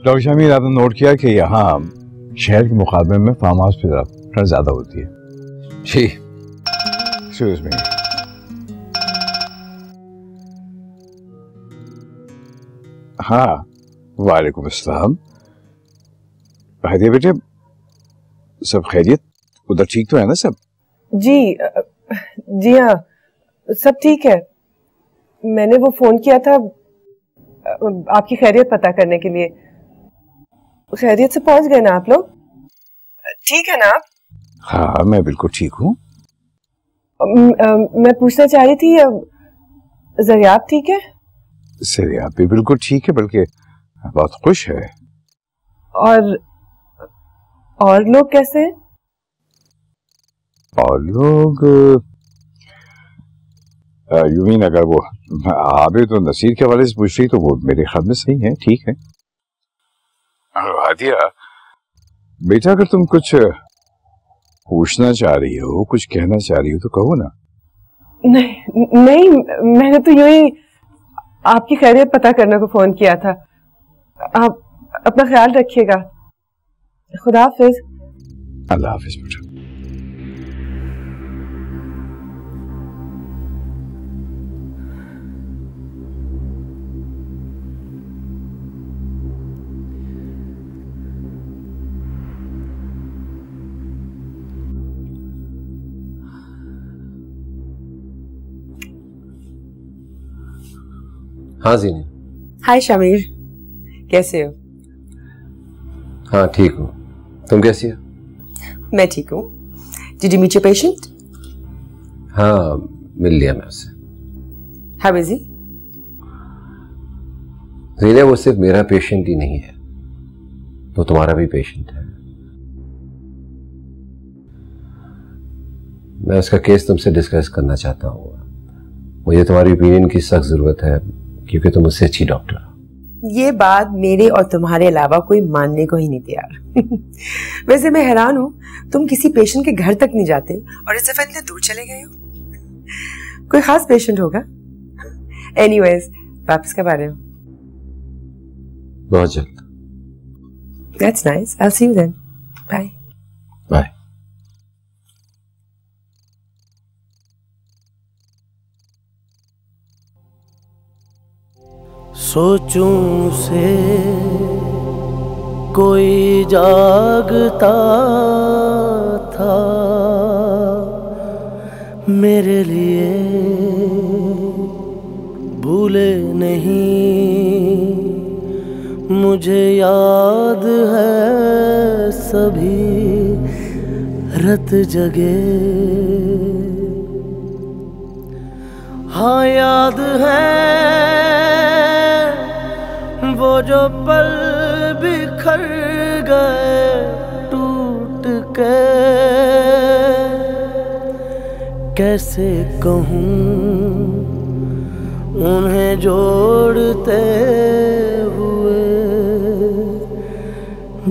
Doctor Shamir, आपने note किया कि यहाँ शहर के मुकाबले में फार्म हाउस पे ट्रक ज्यादा होती है। जी। Excuse me. हाँ, वालेकुम अस्सलाम। हादिया बेटे, सब खैरियत? उधर ठीक तो है ना सब? जी जी हाँ, सब ठीक है। मैंने वो फोन किया था आपकी खैरियत पता करने के लिए। खैरियत से पहुंच गए ना आप लोग? ठीक है ना आप? हाँ, मैं बिल्कुल ठीक हूँ। मैं पूछना चाह रही थी, ज़रियाब ठीक है? ज़रियाब भी बिल्कुल ठीक है, बल्कि बहुत खुश है। और लोग कैसे हैं? और लोग यू मीन, अगर वो आबिद और नसीर के हवाले से पूछ रही तो वो मेरे ख्याल में सही है, ठीक है। हादिया बेटा, अगर तुम कुछ पूछना चाह रही हो, कुछ कहना चाह रही हो तो कहो ना। नहीं, मैंने तो यूं ही आपकी खैरियत पता करने को फोन किया था। आप अपना ख्याल रखिएगा। खुदा हाफिज। अल्लाह हाफिज बेटा। हाँ जीनी। हाय शमीर, कैसे हो? हाँ ठीक हूँ, तुम कैसी हो? मैं ठीक हूँ। Did you meet your patient? हाँ, मिल लिया मैं उससे। How is he? जीने, वो सिर्फ मेरा पेशेंट ही नहीं है, वो तुम्हारा भी पेशेंट है। मैं उसका केस तुमसे डिस्कस करना चाहता हूँ। मुझे तुम्हारी ओपिनियन की सख्त जरूरत है, क्योंकि तुम उससे अच्छी डॉक्टर हो। ये बात मेरे और तुम्हारे अलावा कोई मानने को ही नहीं तैयार। वैसे मैं हैरान हूँ, तुम किसी पेशेंट के घर तक नहीं जाते और इस दफा इतने दूर चले गए हो। कोई खास पेशेंट होगा? एनीवेज, वापस कब आ रहे हो? बहुत जल्द। That's nice. I'll see you then. Bye. Bye. सोचूं से कोई जागता था मेरे लिए, भूले नहीं मुझे याद है सभी रत जगे। हाँ याद है वो जो पल बिखर गए टूट के, कैसे कहूँ उन्हें जोड़ते हुए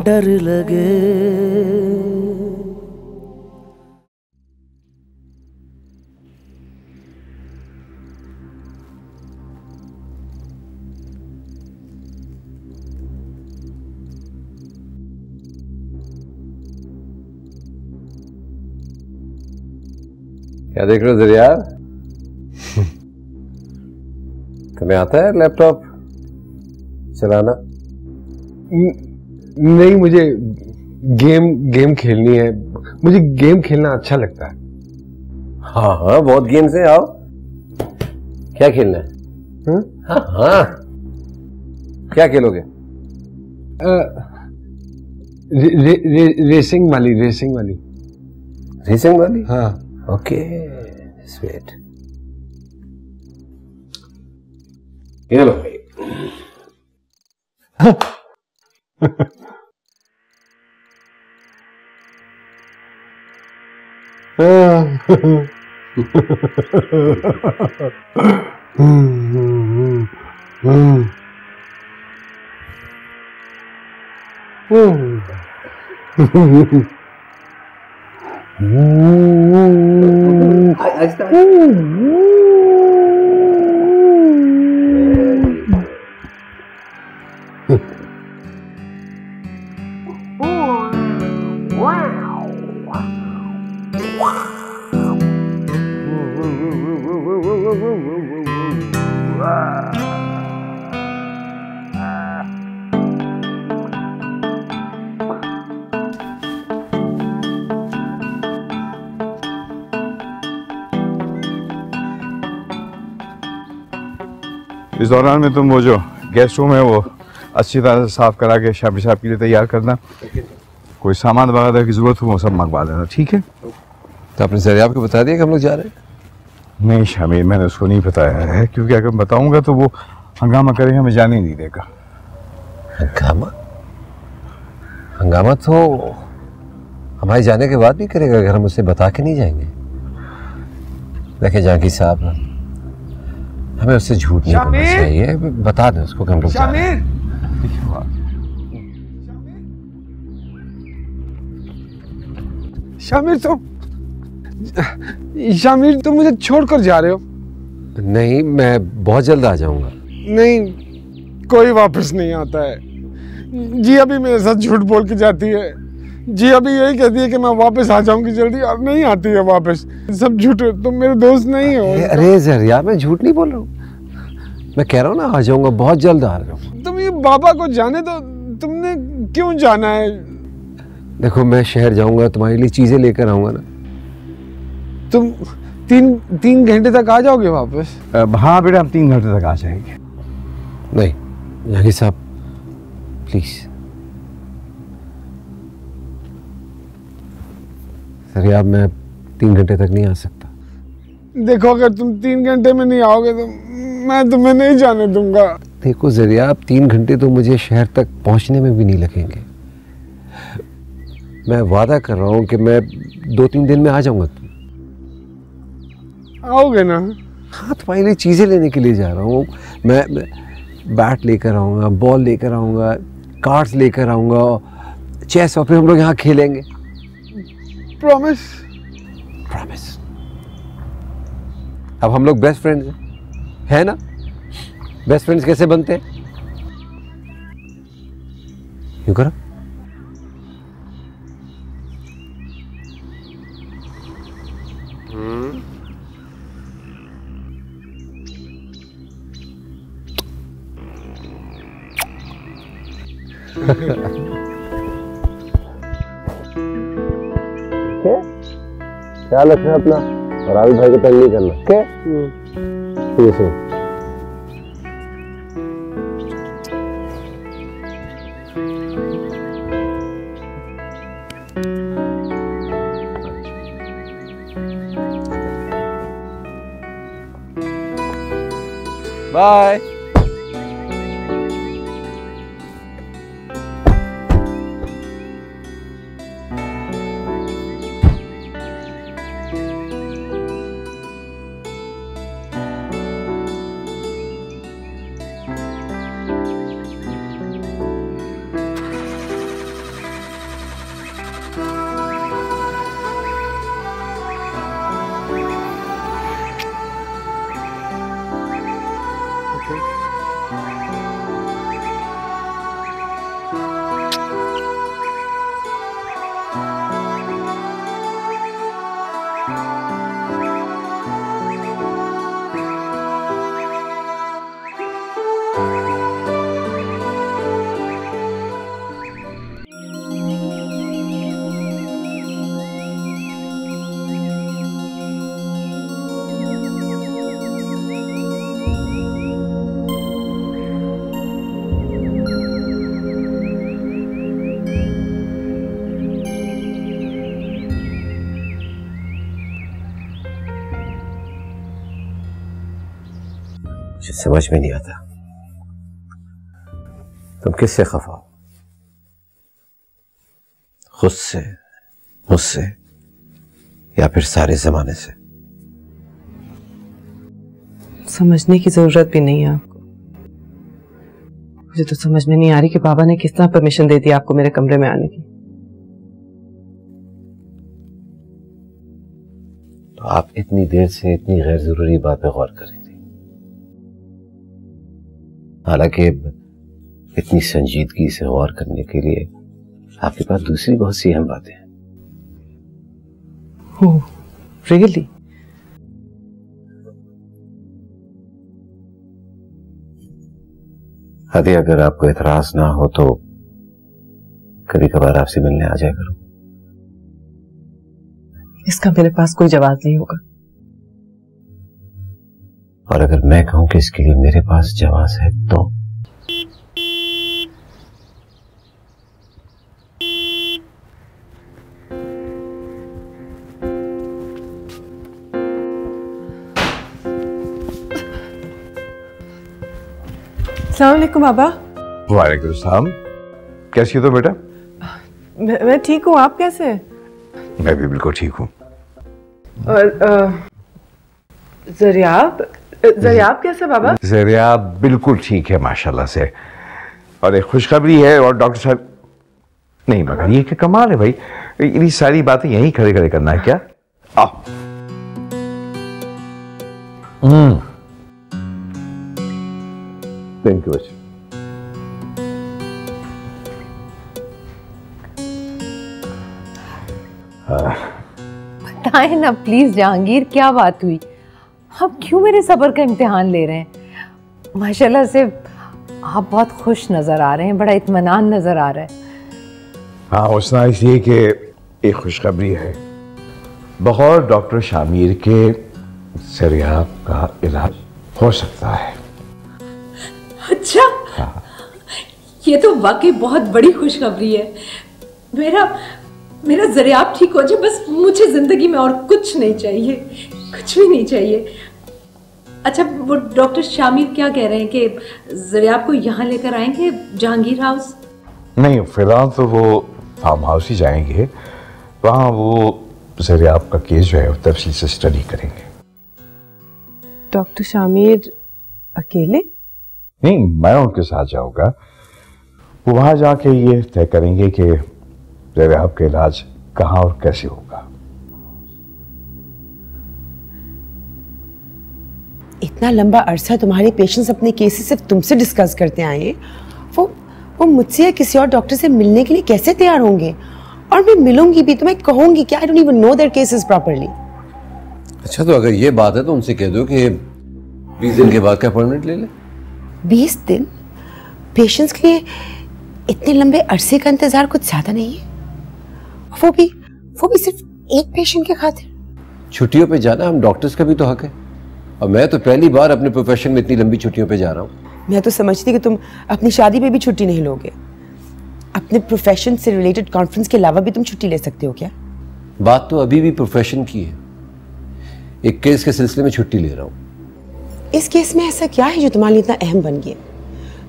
डर लगे। क्या देख रहे हो ज़रियाब? तुम्हें आता है लैपटॉप चलाना? नहीं, मुझे गेम खेलनी है। मुझे गेम खेलना अच्छा लगता है। हाँ हाँ, बहुत गेम्स हैं, आओ। क्या खेलना है? हाँ हाँ, क्या खेलोगे? रेसिंग वाली। रेसिंग वाली? हाँ। Okay, sweet. ये लो भाई। इस दौरान में तुम वो जो गेस्ट रूम है वो अच्छी तरह से साफ करा के शामी साहब के लिए तैयार करना। कोई सामान वगैरह की जरूरत हो वो सब मंगवा देना, ठीक है? तो आपने जरियाब को बता दिया कि हम लोग जा रहे हैं? नहीं शामिर, मैंने उसको नहीं बताया है, क्योंकि अगर बताऊंगा तो वो हंगामा करेगा, हमें जाने नहीं देगा। हंगामा? हंगामा तो हमारे जाने के बाद भी करेगा अगर हम उसे बता के नहीं जाएंगे। देखिए जहांगीर साहब, हमें उससे झूठ नहीं बोलना चाहिए, बता दें उसको कि हम लोग जा रहे हैं। शामिर तुम मुझे छोड़कर जा रहे हो? नहीं, मैं बहुत जल्द आ जाऊंगा। नहीं, कोई वापस नहीं आता है। जी अभी मेरे साथ झूठ बोल के जाती है। जी अभी यही कहती है कि मैं वापस आ जाऊंगी जल्दी, और नहीं आती है वापस। सब झूठ, तुम मेरे दोस्त नहीं हो। अरे जरिया, मैं झूठ नहीं बोल रहा हूँ, मैं कह रहा हूँ ना आ जाऊंगा, बहुत जल्द आ रहा हूँ। तुम ये बाबा को जाने दो, तुमने क्यों जाना है? देखो मैं शहर जाऊंगा, तुम्हारे लिए चीजें लेकर आऊंगा ना। तुम तीन घंटे तक आ जाओगे वापस? हाँ बेटा, हम 3 घंटे तक आ जाएंगे। नहीं जहांगीर साहब प्लीज। जरिया, मैं 3 घंटे तक नहीं आ सकता। देखो अगर तुम 3 घंटे में नहीं आओगे तो मैं तुम्हें नहीं जाने दूंगा। देखो जरिया, आप 3 घंटे तो मुझे शहर तक पहुंचने में भी नहीं लगेंगे। मैं वादा कर रहा हूं कि मैं 2-3 दिन में आ जाऊंगा। आओगे ना? हाँ, तुम्हारे लिए चीजें लेने के लिए जा रहा हूँ। मैं बैट लेकर आऊंगा, बॉल लेकर आऊंगा, कार्ड्स लेकर आऊंगा, चेस, और फिर हम लोग यहाँ खेलेंगे। प्रॉमिस? प्रॉमिस। अब हम लोग बेस्ट फ्रेंड्स हैं, है ना? बेस्ट फ्रेंड्स कैसे बनते हैं? यूं करो। ख्याल रखना अपना, और आबिद भाई को तंग नहीं करना। ठीक है? बाय। मुझे समझ में नहीं आता तुम किससे खफा हो, खुद से, मुझसे, या फिर सारे जमाने से? समझने की जरूरत भी नहीं है आपको। मुझे तो समझ में नहीं आ रही कि बाबा ने किस तरह परमिशन दे दी आपको मेरे कमरे में आने की। तो आप इतनी देर से इतनी गैर जरूरी बात पे गौर कर रही थी, हालांकि इतनी संजीदगी से गौर करने के लिए आपके पास दूसरी बहुत सी अहम बातें हैं। रियली? हादी, अगर आपको एतराज ना हो तो कभी कभार आपसे मिलने आ जाया करूं। इसका मेरे पास कोई जवाब नहीं होगा। और अगर मैं कहूं कि इसके लिए मेरे पास जवाब है तो? अस्सलाम वालेकुम बाबा। वालेकुम सलाम। कैसी हो तो बेटा? मैं ठीक हूँ, आप कैसे हैं? मैं भी बिल्कुल ठीक हूँ। और ज़रियाब कैसे बाबा? ज़रिया बिल्कुल ठीक है माशाल्लाह से। और एक खुशखबरी है, और डॉक्टर साहब नहीं, मगर ये क्या कमाल है भाई, इतनी सारी बातें यहीं खड़े खड़े करना है क्या? आओ। थैंक यू बच्चे। बताएं ना प्लीज जहांगीर, क्या बात हुई? आप क्यों मेरे सब्र का इम्तिहान ले रहे हैं? माशाल्लाह से आप बहुत खुश नजर आ रहे हैं, बड़ा इत्मीनान नजर आ रहा है। हाँ, उसना इसलिए कि एक खुशखबरी है, बगैर डॉक्टर शामिर के ज़रिया का इलाज हो सकता है। अच्छा, ये तो वाकई बहुत बड़ी खुशखबरी है। मेरा ज़रियाब ठीक हो जाए, बस मुझे जिंदगी में और कुछ नहीं चाहिए, कुछ भी नहीं चाहिए। अच्छा, वो डॉक्टर शामिर क्या कह रहे हैं कि ज़रियाब को यहाँ लेकर आएंगे जहांगीर हाउस? नहीं, फिलहाल तो वो फार्म हाउस ही जाएंगे, वहाँ वो ज़रियाब का केस जो है वो तफसील से स्टडी करेंगे। डॉक्टर शामिर अकेले? नहीं, मैं उनके साथ जाऊंगा। वो वहां जाके ये तय करेंगे कि ज़रियाब का इलाज कहाँ और कैसे होगा। इतना लंबा अरसा तुम्हारे पेशेंट्स अपने केसेस सिर्फ तुमसे डिस्कस करते आए हैं, वो मुझसे या किसी और डॉक्टर से मिलने के लिए कैसे तैयार होंगे? और मैं मिलूंगी भी तो मैं कहूंगी कि I don't even know their cases properly. अच्छा, तो अगर ये बात है तो उनसे कह दो कि 20 दिन के बाद का अपॉइंटमेंट ले ले। 20 दिन? पेशेंट्स के लिए इतने लंबे अरसे का इंतजार कुछ ज्यादा नहीं है, वो भी सिर्फ एक पेशेंट के खातिर। छुट्टियों पे जाना हम डॉक्टर्स का भी तो हक है, और मैं तो पहली बार अपने प्रोफेशन में इतनी लंबी छुट्टियों पे जा रहा हूँ। मैं तो समझती कि तुम अपनी शादी पे भी छुट्टी नहीं लोगे। अपने प्रोफेशन से रिलेटेड कॉन्फ्रेंस के अलावा भी तुम छुट्टी ले सकते हो क्या? बात तो अभी भी प्रोफेशन की है। एक केस के सिलसिले में छुट्टी ले रहा हूँ। इस केस में ऐसा क्या है जो तुम्हारे लिए इतना अहम बन गया?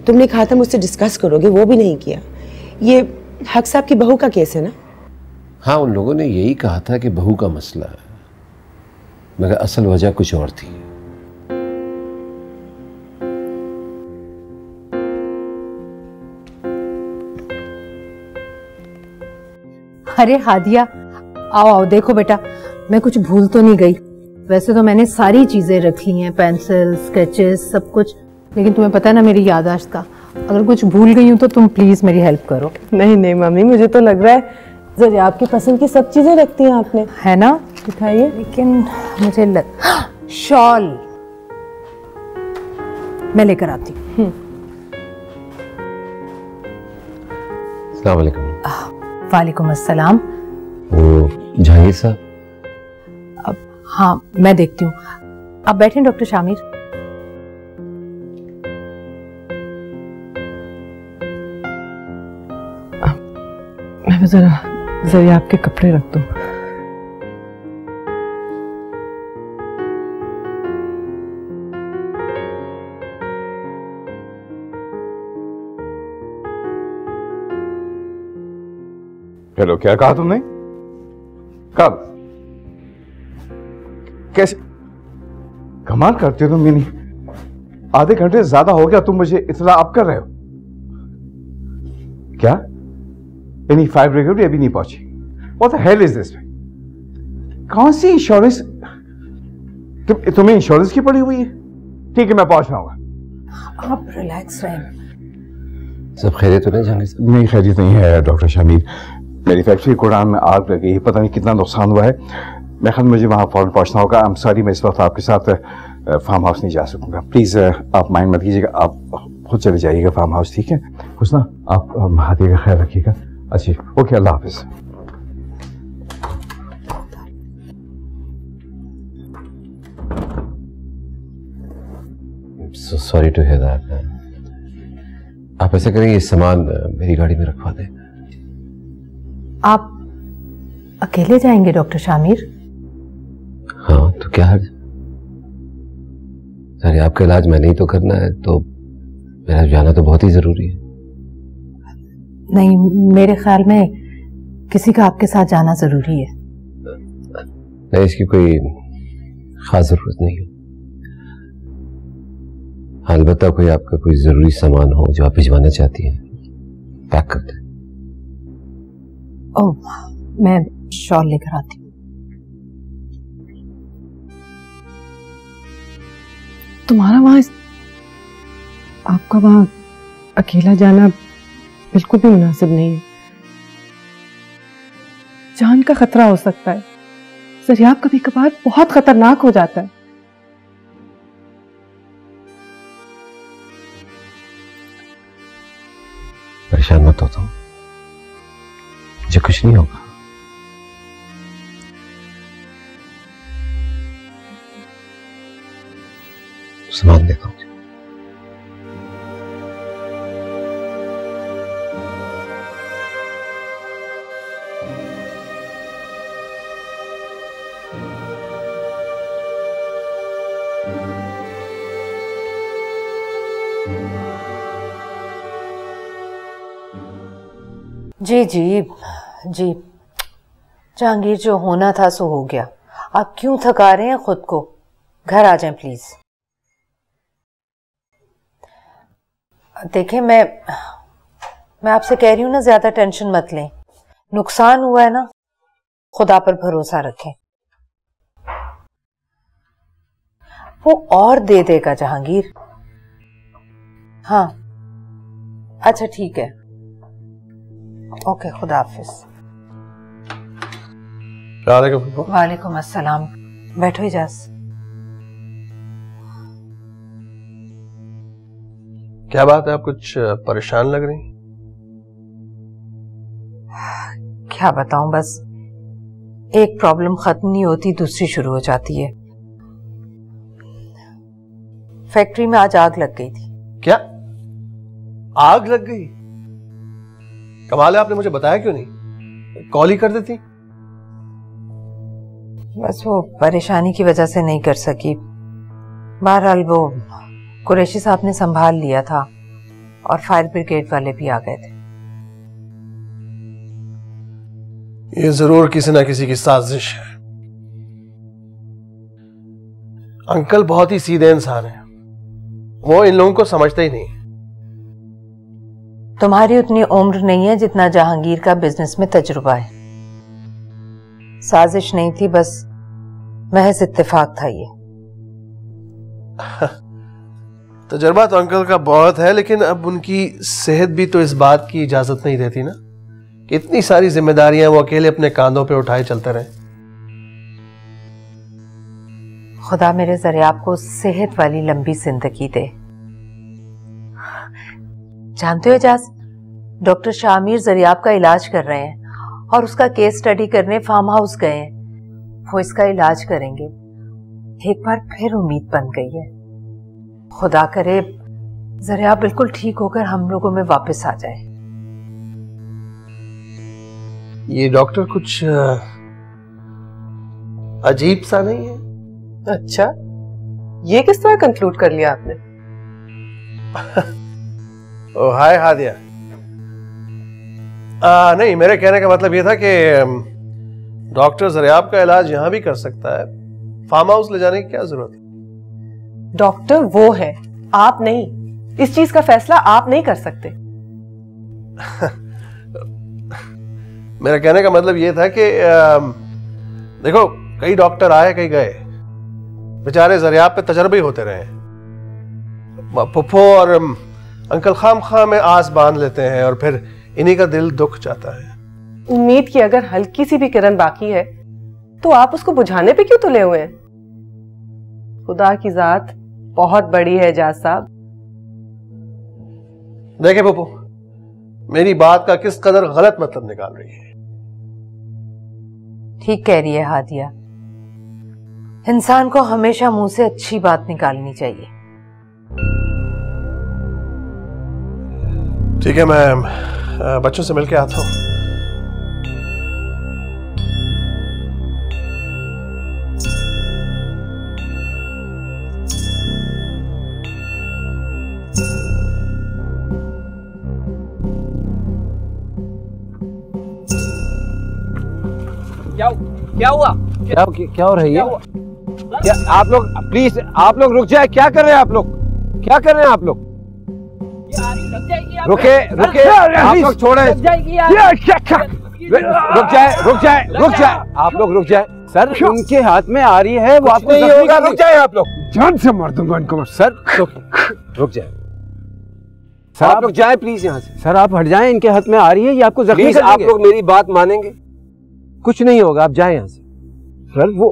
तुमने कहा था मुझसे डिस्कस करोगे, वो भी नहीं किया। ये हक साहब की बहू का केस है ना? हाँ, उन लोगों ने यही कहा था कि बहू का मसला है, मगर असल वजह कुछ और थी। अरे हादिया, आओ आओ, देखो बेटा, मैं कुछ भूल तो नहीं गई। वैसे तो मैंने सारी चीजें रख ली हैं, पेंसिल, स्केचेस, सब कुछ, लेकिन तुम्हें पता है ना मेरी याददाश्त का, अगर कुछ भूल गई हूँ तो तुम प्लीज मेरी हेल्प करो। नहीं नहीं मम्मी, मुझे तो लग रहा है ज़रिया आपकी पसंद की सब चीजें रखती हैं आपने, है ना? दिखाइए। लेकिन मुझे शॉल मैं लेकर आती हूँ। अस्सलाम वालेकुम। वालेकुम अस्सलाम। वो जहांगीर साहब? अब हाँ, मैं देखती हूँ। आप बैठे डॉक्टर शामिर। मैं जरा ज़रिया आपके कपड़े रख दूं। हेलो, क्या कहा तुमने? कब? कैसे? कमाल करते हो तुम। यानी आधे घंटे से ज्यादा हो गया तुम मुझे इतना आप कर रहे हो क्या? यानी फायर ब्रिगेड अभी नहीं पहुंची? What the hell is this? कौन सी इंश्योरेंस? तुम्हें इंश्योरेंस की पड़ी हुई है? ठीक है, मैं पहुंच रहा हूँ। आप रिलैक्स रहें। सब खैरियत तो नहीं जहांगीर साहब? नहीं, खैरियत नहीं है डॉक्टर शामिर। मेरी फैक्ट्री गोडाउन में आग लग गई, पता नहीं कितना नुकसान हुआ है। मैं ख्याल मुझे वहाँ फौरन पहुँचना होगा। आई एम सॉरी, मैं इस वक्त आपके साथ फार्म हाउस नहीं जा सकूँगा। प्लीज़ आप माइंड मत कीजिएगा, आप खुद चले जाइएगा फार्म हाउस, ठीक है? हुस्ना, आप हादिया का ख्याल रखिएगा। अच्छी, ओके, अल्लाह हाफिज़। Sorry to hear that. आप ऐसे करें, ये सामान मेरी गाड़ी में रखवा दें। आप अकेले जाएंगे डॉक्टर शामिर? हाँ, तो क्या हर्ज? अरे आपका इलाज मैंने ही तो करना है, तो मेरा जाना तो बहुत ही जरूरी है। नहीं, मेरे ख्याल में किसी का आपके साथ जाना जरूरी है। नहीं, इसकी कोई खास जरूरत नहीं है। अलबत्ता कोई आपका कोई जरूरी सामान हो जो आप भिजवाना चाहती हैं, पैक कर दें। ओह, मैं शॉल लेकर आती हूँ। तुम्हारा वहां, आपका वहां अकेला जाना बिल्कुल भी मुनासिब नहीं है। जान का खतरा हो सकता है। सरियाब कभी कभार बहुत खतरनाक हो जाता है। परेशान मत होता हूं, मुझे कुछ नहीं होगा। सामान देखो। जी जी जी, जहांगीर, जो होना था सो हो गया। आप क्यों थका रहे हैं खुद को? घर आ जाएं प्लीज। देखें, मैं आपसे कह रही हूं ना, ज्यादा टेंशन मत लें। नुकसान हुआ है ना, खुदा पर भरोसा रखें, वो और दे देगा जहांगीर। हाँ, अच्छा ठीक है, ओके, खुदा हाफिज। वालेकुम अस्सलाम। बैठो इजाज। क्या बात है, आप कुछ परेशान लग रही? क्या बताऊं, बस एक प्रॉब्लम खत्म नहीं होती, दूसरी शुरू हो जाती है। फैक्ट्री में आज आग लग गई थी। क्या आग लग गई? कमाल है, आपने मुझे बताया क्यों नहीं? कॉल ही कर देती। बस वो परेशानी की वजह से नहीं कर सकी। बहरहाल वो कुरैशी साहब ने संभाल लिया था और फायर ब्रिगेड वाले भी आ गए थे। ये जरूर किसी ना किसी की साजिश है। अंकल बहुत ही सीधे इंसान हैं, वो इन लोगों को समझते ही नहीं। तुम्हारी उतनी उम्र नहीं है जितना जहांगीर का बिजनेस में तजुर्बा है। साजिश नहीं थी, बस महज इत्तेफाक था ये। तजुर्बा तो अंकल का बहुत है, लेकिन अब उनकी सेहत भी तो इस बात की इजाजत नहीं देती ना कि इतनी सारी जिम्मेदारियां वो अकेले अपने कांधों पे उठाए चलते रहे। खुदा मेरे जरिए आपको सेहत वाली लंबी जिंदगी दे। जानते हो इजाज, डॉक्टर शामिर जरियाब का इलाज कर रहे हैं और उसका केस स्टडी करने फार्म हाउस गए हैं। वो इसका इलाज करेंगे। एक बार फिर उम्मीद बन गई है। खुदा करे जरियाब बिल्कुल ठीक होकर हम लोगों में वापस आ जाए। ये डॉक्टर कुछ अजीब सा नहीं है? अच्छा, ये किस तरह कंक्लूड कर लिया आपने? ओ हाय हादिया। नहीं, मेरे कहने का मतलब ये था कि डॉक्टर जरियाब का इलाज यहां भी कर सकता है, फार्म हाउस ले जाने की क्या जरूरत है? डॉक्टर वो है, आप नहीं। इस चीज का फैसला आप नहीं कर सकते। मेरा कहने का मतलब ये था कि देखो, कई डॉक्टर आए कई गए, बेचारे जरियाब पे तजर्बे होते रहे। फुफ्फो और अंकल खाम में आस बांध लेते हैं और फिर इन्हीं का दिल दुख जाता है। उम्मीद की अगर हल्की सी भी किरण बाकी है तो आप उसको बुझाने पे क्यों तुले हुए हैं? खुदा की जात बहुत बड़ी है एजाज साहब। देखे पप्पू, मेरी बात का किस कदर गलत मतलब निकाल रही है। ठीक कह रही है हादिया, इंसान को हमेशा मुंह से अच्छी बात निकालनी चाहिए। ठीक है, मैं बच्चों से मिलके आता हूं। क्या हुआ? क्या हो रही है? क्या आप लोग प्लीज, आप लोग रुक जाए। क्या कर रहे हैं आप लोग? क्या कर रहे हैं आप लोग? रुके रुके, आप लोग छोड़े। रुक जाए आप लोग, रुक जाए। सर उनके हाथ में आ रही है, वो आपको नहीं होगा। रुक जाए आप लोग, जान से मार दूंगा इनको। सर रुक जाए सर, आप लोग जाए प्लीज यहाँ से। सर आप हट जाएं, इनके हाथ में आ रही है, ये आपको जख्मी कर देंगे। आप लोग मेरी बात मानेंगे? कुछ नहीं होगा, आप जाएं यहाँ से। सर वो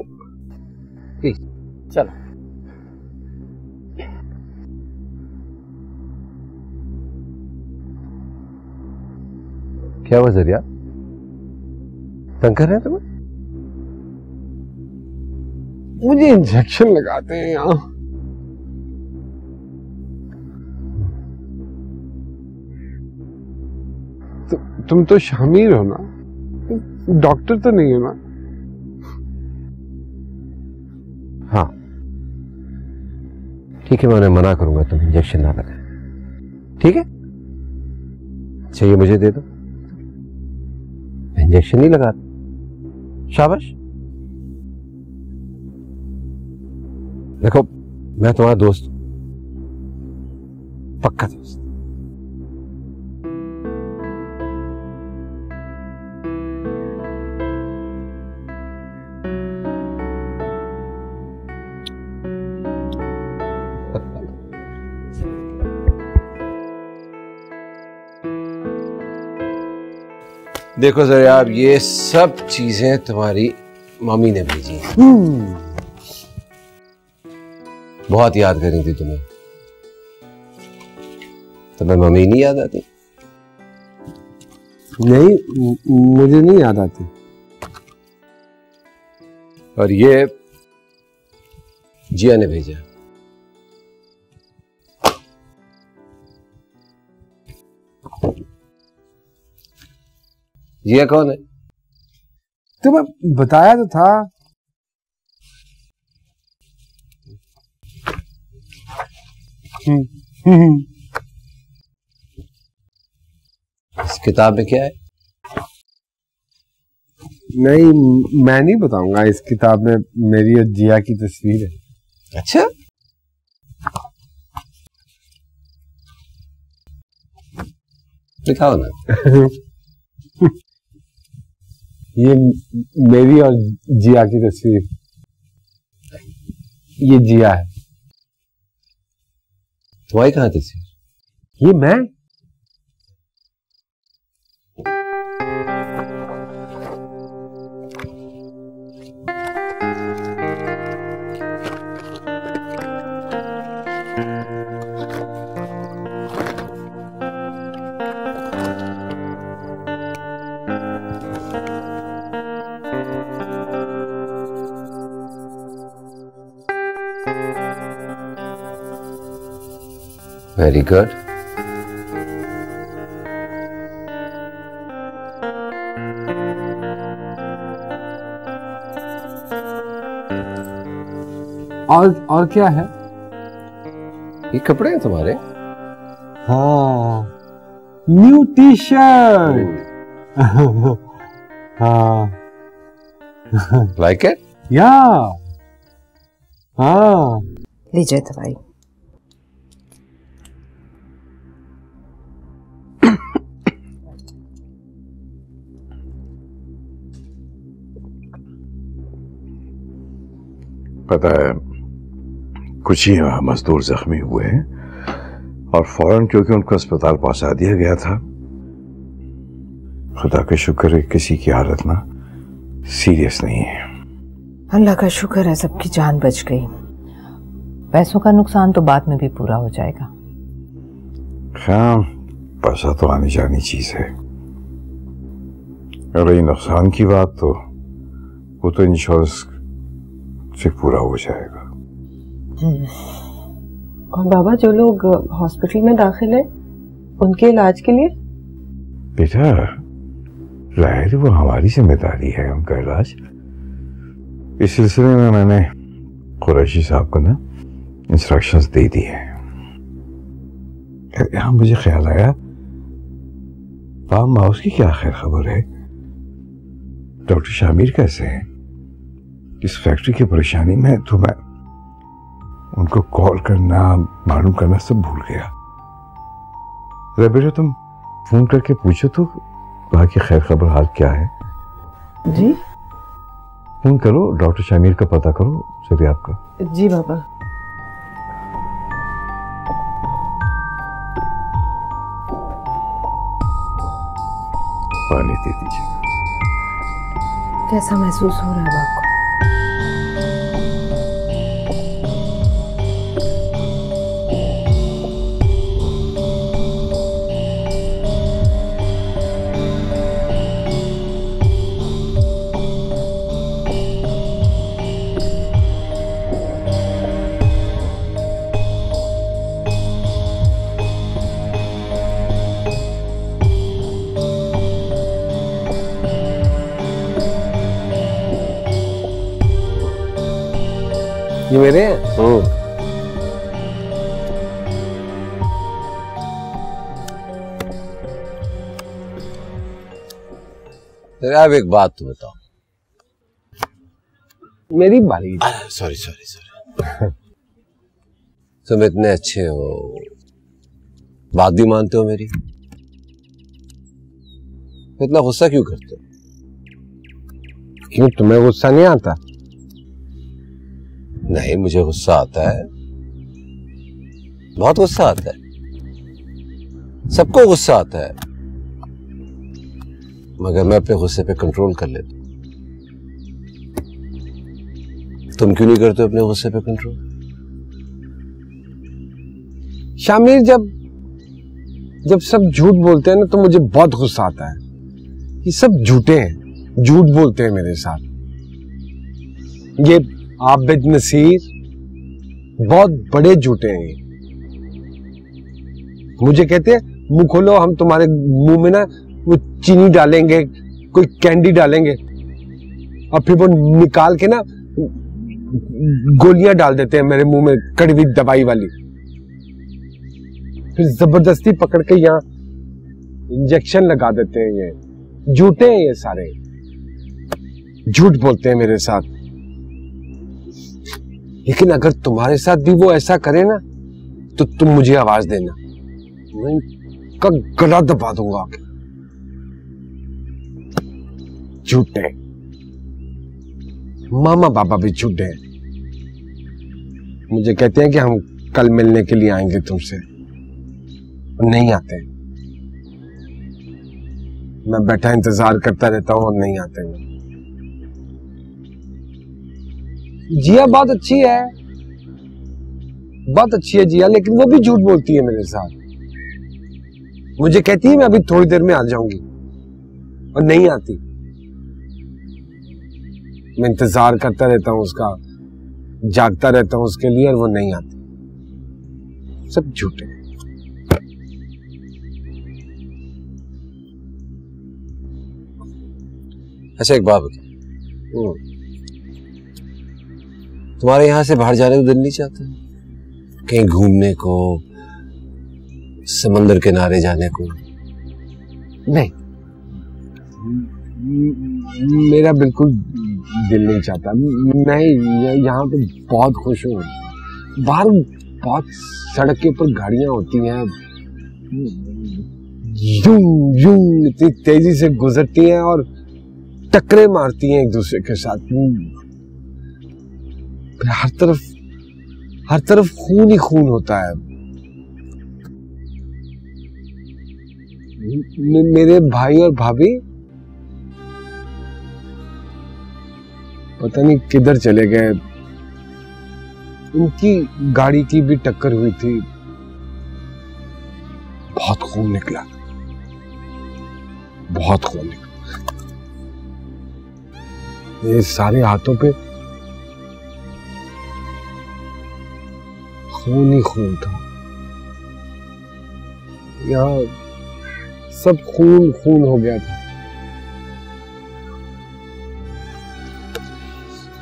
प्लीज चलो। क्या हुआ जरिया? तंग कर रहे हैं तुम्हें? मुझे इंजेक्शन लगाते हैं यहाँ। तुम तो शामिर हो ना, डॉक्टर तो नहीं हो ना? हाँ ठीक है, मैं उन्हें मना करूंगा तुम इंजेक्शन ना लगाए। ठीक है, अच्छा ये मुझे दे दो, इंजेक्शन नहीं लगा। शाबाश। देखो मैं तुम्हारा दोस्त हूं, पक्का दोस्त। देखो सर यार, ये सब चीजें तुम्हारी मम्मी ने भेजी। बहुत याद कर रही थी तुम्हें। तुम्हें मम्मी नहीं याद आती? नहीं, मुझे नहीं याद आती। और ये जिया ने भेजा। जिया कौन है? तुम्हें बताया तो था। इस किताब में क्या है? नहीं, मैं नहीं बताऊंगा। इस किताब में मेरी और जिया की तस्वीर है। अच्छा, दिखाओ ना। ये मेरी और जिया की तस्वीर। ये जिया है। तुम्हारी कहाँ तस्वीर? ये मैं। Very good. और क्या है? ये कपड़े हैं तुम्हारे? हाँ, न्यू टी शर्ट। हाँ, लाइक इट? या हाँ। लीजिए दवाई। पता है, कुछ ही मजदूर जख्मी हुए हैं और फौरन क्योंकि उनको अस्पताल पहुंचा दिया गया था। खुदा का शुक्र है किसी की हालत ना सीरियस नहीं है। अल्लाह का शुक्र है सबकी जान बच गई। पैसों का नुकसान तो बाद में भी पूरा हो जाएगा। हाँ, पैसा तो आनी जानी चीज है। और ये नुकसान की बात तो वो तो इंश्योरेंस से पूरा हो जाएगा। और बाबा, जो लोग हॉस्पिटल में दाखिल हैं उनके इलाज के लिए? बेटा, जाहिर वो हमारी जिम्मेदारी है उनका इलाज। इस सिलसिले में मैंने कुरैशी साहब को ना इंस्ट्रक्शंस दे दी हैं। यहाँ मुझे ख्याल आया, फार्म हाउस की क्या खैर खबर है? डॉक्टर शामिर कैसे हैं? इस फैक्ट्री की परेशानी में तो मैं उनको कॉल करना, मालूम करना सब भूल गया। जरा बेटा तुम फोन करके पूछो तो वहाँ की खैर खबर हाल क्या है। जी फोन करो, डॉक्टर शामिर का पता करो सभी आपका। जी बाबा। पानी दे दीजिए। कैसा महसूस हो रहा है आपको? ये मेरे हैं? अब एक बात तो बताओ। मेरी बारी। Sorry sorry sorry. तुम इतने अच्छे हो, बात भी मानते हो मेरी, इतना गुस्सा क्यों करते हो? क्यों, तुम्हें गुस्सा नहीं आता? नहीं, मुझे गुस्सा आता है, बहुत गुस्सा आता है, सबको गुस्सा आता है, मगर मैं अपने गुस्से पे कंट्रोल कर लेता हूं। तुम क्यों नहीं करते अपने गुस्से पे कंट्रोल? शामिर, जब सब झूठ बोलते हैं ना तो मुझे बहुत गुस्सा आता है। ये सब झूठे हैं, झूठ बोलते हैं मेरे साथ। ये आबिद नसीर बहुत बड़े झूठे हैं। ये मुझे कहते हैं मुंह खोलो, हम तुम्हारे मुंह में ना वो चीनी डालेंगे, कोई कैंडी डालेंगे, और फिर वो निकाल के ना गोलियां डाल देते हैं मेरे मुंह में, कड़वी दवाई वाली। फिर जबरदस्ती पकड़ के यहाँ इंजेक्शन लगा देते हैं। ये झूठे हैं, ये सारे झूठ बोलते हैं मेरे साथ। लेकिन अगर तुम्हारे साथ भी वो ऐसा करे ना तो तुम मुझे आवाज देना, मैं इनका गला दबा दूंगा। झूठे, मामा बाबा भी झूठे हैं। मुझे कहते हैं कि हम कल मिलने के लिए आएंगे तुमसे, और नहीं आते। मैं बैठा इंतजार करता रहता हूं और नहीं आते। जिया बहुत अच्छी है, बहुत अच्छी है जिया, लेकिन वो भी झूठ बोलती है मेरे साथ। मुझे कहती है मैं अभी थोड़ी देर में आ जाऊंगी, और नहीं आती। मैं इंतजार करता रहता हूं उसका, जागता रहता हूं उसके लिए, और वो नहीं आती। सब झूठे। अच्छा एक बात बताओ, तुम्हारे यहां से बाहर जाने को दिल नहीं चाहता? कहीं घूमने को, समंदर किनारे जाने को? नहीं, मेरा बिल्कुल दिल नहीं चाहता। मैं यहाँ पे बहुत खुश हूँ। बाहर बहुत सड़क के ऊपर गाड़ियां होती हैं, यूं यूं इतनी तेजी से गुजरती हैं और टक्करे मारती हैं एक दूसरे के साथ। हर तरफ खून ही खून होता है। मेरे भाई और भाभी पता नहीं किधर चले गए। उनकी गाड़ी की भी टक्कर हुई थी, बहुत खून निकला, बहुत खून निकला। ये सारे हाथों पे खून ही खून था। यहाँ सब खून खून हो गया था।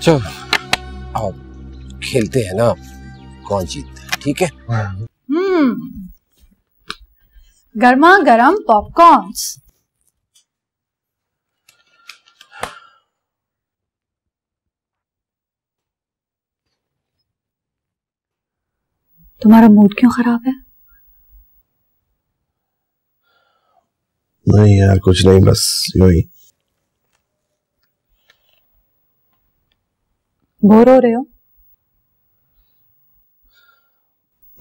चल आओ खेलते हैं ना, कौन जीतता है, ठीक है? गर्मा गर्म पॉपकॉर्न्स। तुम्हारा मूड क्यों खराब है? नहीं यार कुछ नहीं, बस यूं ही। बोर हो रहे हो?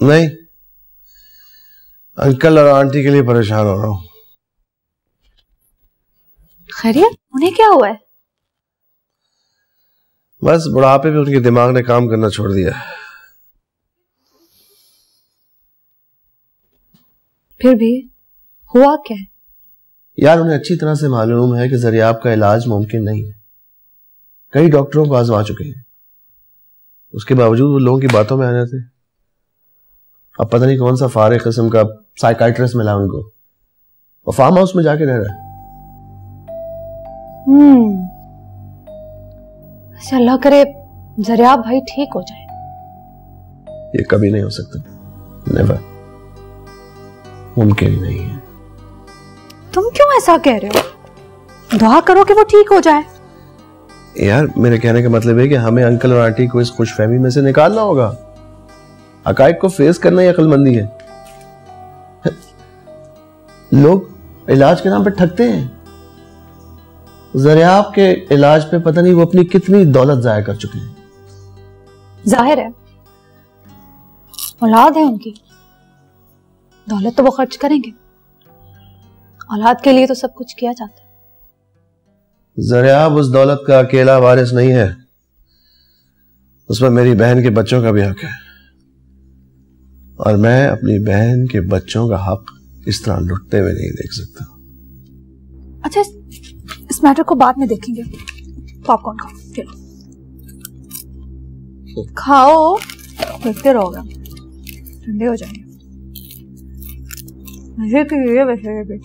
नहीं, अंकल और आंटी के लिए परेशान हो रहा हूं। खैरियत? उन्हें क्या हुआ है? बस बुढ़ापे में उनके दिमाग ने काम करना छोड़ दिया। फिर भी हुआ क्या है? यार उन्हें अच्छी तरह से मालूम है कि ज़रियाब का इलाज मुमकिन नहीं है। कई डॉक्टरों को आजमा चुके हैं, उसके बावजूद वो लोगों की बातों में आ जाते। अब पता नहीं कौन सा फारिग किस्म का साइकाइट्रिस्ट मिला उनको, वो फार्म हाउस में जाके रह रहा है। अच्छा, अल्लाह करे ज़रियाब भाई ठीक हो जाए। ये कभी नहीं हो सकता, नेवर, मुमकिन ही नहीं है। तुम क्यों ऐसा कह रहे हो? दुआ करो कि वो ठीक हो जाए। यार मेरे कहने का मतलब है कि हमें अंकल और आंटी को इस खुशफहमी में से निकालना होगा। हकायक को फेस करना ही अक्लमंदी है। लोग इलाज के नाम पर ठगते हैं। ज़रियाब के इलाज पे पता नहीं वो अपनी कितनी दौलत जाया कर चुके हैं। जाहिर है, औलाद है उनकी, दौलत तो वो खर्च करेंगे। औलाद के लिए तो सब कुछ किया जाता है। ज़रियाब उस दौलत का अकेला वारिस नहीं है, उसमें मेरी बहन के बच्चों का भी हक है, और मैं अपनी बहन के बच्चों का हक इस तरह लुटते हुए नहीं देख सकता। अच्छा, इस मैटर को बाद में देखेंगे। पॉपकॉर्न खाओ, चलो खाओ, देखते रहोगे, ठंडे हो जाएंगे। मजे के लिए वैसे भी।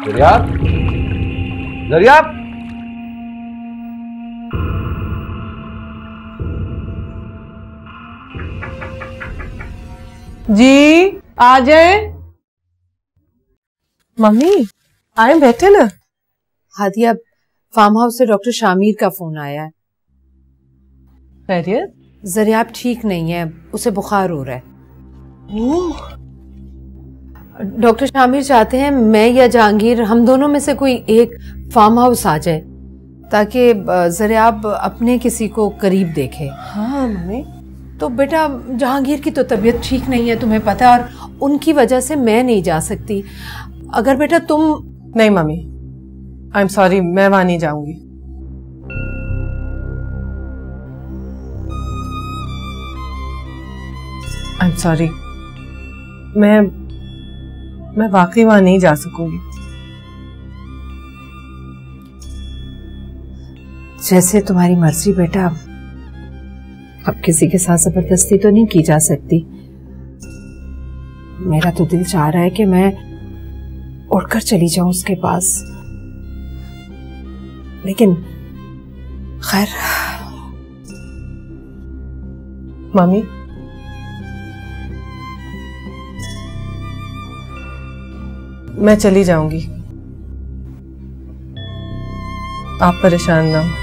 ज़रियाब, ज़रियाब, जी आ जाए। मम्मी आए, बैठे ना। हादिया, फार्म हाउस से डॉक्टर शामिर का फोन आया है। खैरियत? ज़रियाब ठीक नहीं है, उसे बुखार हो रहा है। डॉक्टर शामिर चाहते हैं मैं या जहांगीर, हम दोनों में से कोई एक फार्म हाउस आ जाए ताकि ज़रियाब अपने किसी को करीब देखे। हाँ मम्मी। तो बेटा जहांगीर की तो तबीयत ठीक नहीं है, तुम्हें पता है, और उनकी वजह से मैं नहीं जा सकती। अगर बेटा तुम... नहीं मम्मी, आई एम सॉरी, मैं वहां नहीं जाऊंगी। आई एम सॉरी, मैं वाकई वहां नहीं जा सकूंगी। जैसे तुम्हारी मर्जी बेटा, अब किसी के साथ जबरदस्ती तो नहीं की जा सकती। मेरा तो दिल चाह रहा है कि मैं उड़कर चली जाऊं उसके पास, लेकिन खैर। मम्मी, मैं चली जाऊंगी, आप परेशान ना हो।